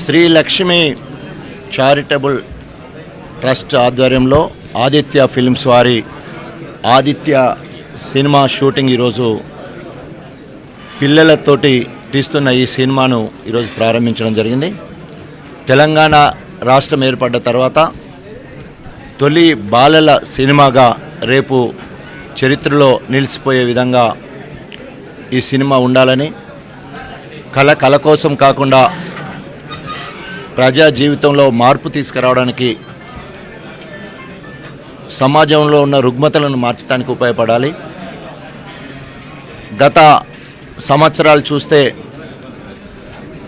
Shri Lakshmi charitable trust ఆధ్వర్యంలో Aditya films వారి Aditya cinema shooting ఈరోజు పిల్లలతోటి తీస్తున్న ఈ సినిమాను ఈరోజు ప్రారంభించడం జరిగింది. తెలంగాణ రాష్ట్రం ఏర్పడ్డ తర్వాత తొలి బాలల సినిమాగా రేపు చరిత్రలో నిలిచిపోయే విధంగా ఈ సినిమా ఉండాలని, కళ కోసం కాకుండా ప్రజా జీవితంలో మార్పు తీసుకురావడానికి, సమాజంలో ఉన్న రుగ్మతలను మార్చడానికి ఉపయోగపడాలి. గత సంవత్సరాలు చూస్తే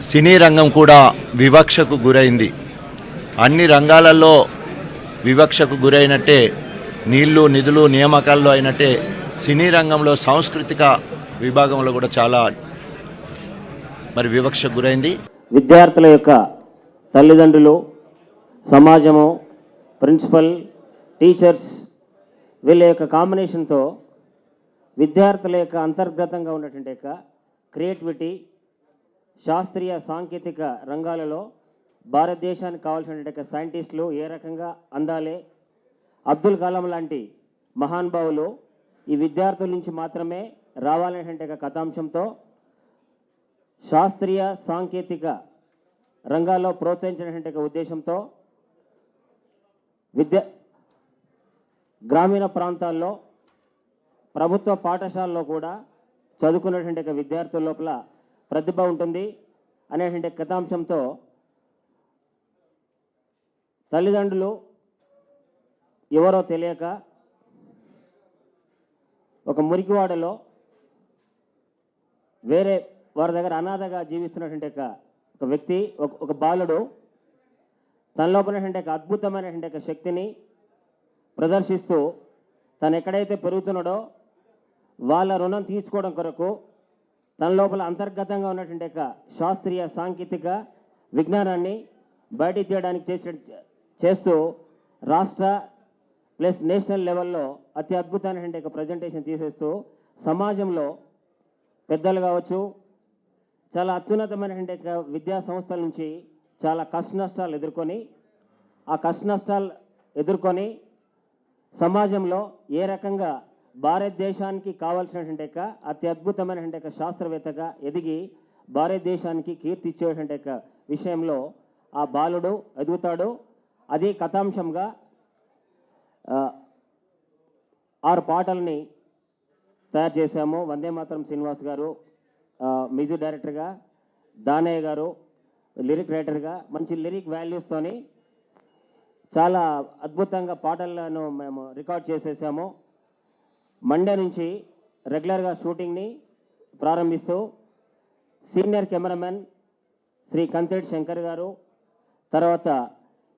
సినీ రంగం కూడా వివక్షకు గురైంది. అన్ని రంగాలలో వివక్షకు గురైనట్టే, నీళ్లు నిధులు నియామకాల్లో అయినట్టే సినీ రంగంలో సాంస్కృతిక విభాగంలో కూడా చాలా వివక్షకు గురైంది. విద్యార్థుల యొక్క తల్లిదండ్రులు, సమాజము, ప్రిన్సిపల్, టీచర్స్ వీళ్ళ యొక్క కాంబినేషన్తో విద్యార్థుల యొక్క అంతర్గతంగా ఉన్నటువంటి యొక్క క్రియేటివిటీ, శాస్త్రీయ సాంకేతిక రంగాలలో భారతదేశానికి కావాల్సినటువంటి సైంటిస్టులు ఏ రకంగా అందాలి, అబ్దుల్ కలాం లాంటి మహానుభావులు ఈ విద్యార్థుల నుంచి మాత్రమే రావాలనేటువంటి కథాంశంతో శాస్త్రీయ సాంకేతిక రంగాల్లో ప్రోత్సహించినటువంటి ఉద్దేశంతో గ్రామీణ ప్రాంతాల్లో ప్రభుత్వ పాఠశాలలో కూడా చదువుకున్నటువంటి విద్యార్థుల లోపల ప్రతిభ ఉంటుంది అనేటువంటి కథాంశంతో తల్లిదండ్రులు ఎవరో తెలియక ఒక మురికివాడలో వేరే వారి దగ్గర అనాథగా జీవిస్తున్నటువంటి ఒక వ్యక్తి, ఒక బాలుడు తన లోపల అద్భుతమైనటువంటి శక్తిని ప్రదర్శిస్తూ తను ఎక్కడైతే పెరుగుతున్నాడో వాళ్ళ రుణం తీర్చుకోవడం కొరకు తన లోపల అంతర్గతంగా ఉన్నటువంటి శాస్త్రీయ సాంకేతిక విజ్ఞానాన్ని బయటికి తీయడానికి చేస్తూ రాష్ట్ర ప్లస్ నేషనల్ లెవెల్లో అతి అద్భుతమైనటువంటి ప్రజెంటేషన్ తీసేస్తూ సమాజంలో పెద్దలు కావచ్చు, చాలా అత్యున్నతమైనటువంటి విద్యా సంస్థల నుంచి చాలా కష్టనష్టాలు ఎదుర్కొని, ఆ కష్టనష్టాలు ఎదుర్కొని సమాజంలో ఏ రకంగా భారతదేశానికి కావాల్సినటువంటి అతి అద్భుతమైనటువంటి శాస్త్రవేత్తగా ఎదిగి భారతదేశానికి కీర్తి ఇచ్చేటువంటి విషయంలో ఆ బాలుడు ఎదుగుతాడు. అది కథాంశంగా 6 పాటల్ని తయారు చేశాము. వందే మాతరం శ్రీనివాస్ గారు మ్యూజిక్ డైరెక్టర్గా, దానయ్య గారు లిరిక్ రైటర్గా మంచి లిరిక్ వాల్యూస్తోని చాలా అద్భుతంగా పాటలను మేము రికార్డ్ చేసేసాము. మండే నుంచి రెగ్యులర్గా షూటింగ్ని ప్రారంభిస్తూ సీనియర్ కెమెరామెన్ శ్రీ కంతేటి శంకర్ గారు, తర్వాత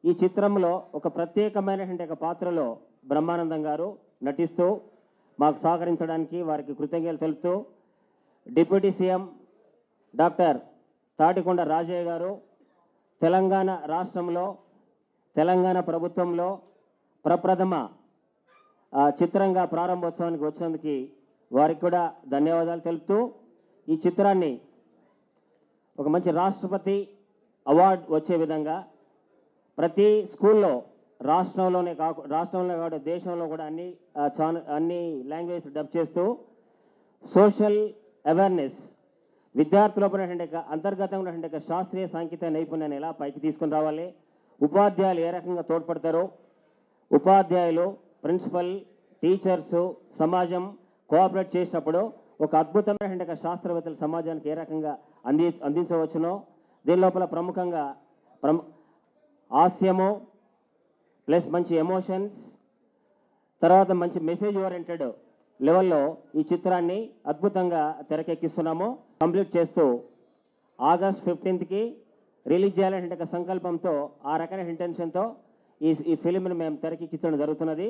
ఈ చిత్రంలో ఒక ప్రత్యేకమైనటువంటి పాత్రలో బ్రహ్మానందం గారు నటిస్తూ మాకు సహకరించడానికి వారికి కృతజ్ఞతలు తెలుపుతూ, deputy CM doctor Thatikonda Rajaiah garu Telangana రాష్ట్రంలో తెలంగాణ ప్రభుత్వంలో ప్రప్రథమ చిత్రంగా ప్రారంభోత్సవానికి వచ్చినందుకు వారికి కూడా ధన్యవాదాలు తెలుపుతూ, ఈ చిత్రాన్ని ఒక మంచి రాష్ట్రపతి అవార్డు వచ్చే విధంగా ప్రతి స్కూల్లో రాష్ట్రంలో కాదు దేశంలో కూడా అన్ని లాంగ్వేజ్ డబ్ చేస్తూ సోషల్ అవేర్నెస్, విద్యార్థుల అంతర్గతంగా ఉన్నటువంటి శాస్త్రీయ సాంకేతిక నైపుణ్యాన్ని ఎలా పైకి తీసుకుని రావాలి, ఉపాధ్యాయులు ఏ రకంగా తోడ్పడతారో, ఉపాధ్యాయులు, ప్రిన్సిపల్, టీచర్సు, సమాజం కోఆపరేట్ చేసినప్పుడు ఒక అద్భుతమైన శాస్త్రవేత్తల సమాజానికి ఏ రకంగా అందించవచ్చునో, దీని లోపల ప్రముఖంగా హాస్యము ప్లస్ మంచి ఎమోషన్స్, తర్వాత మంచి మెసేజ్ ఓరియంటెడ్ లెవెల్లో ఈ చిత్రాన్ని అద్భుతంగా తెరకెక్కిస్తున్నాము. కంప్లీట్ చేస్తూ ఆగస్ట్ 15కి రిలీజ్ చేయాలనే సంకల్పంతో, ఆ రకమైన ఇంటెన్షన్తో ఈ ఫిలింని మేము తెరకెక్కించడం జరుగుతున్నది.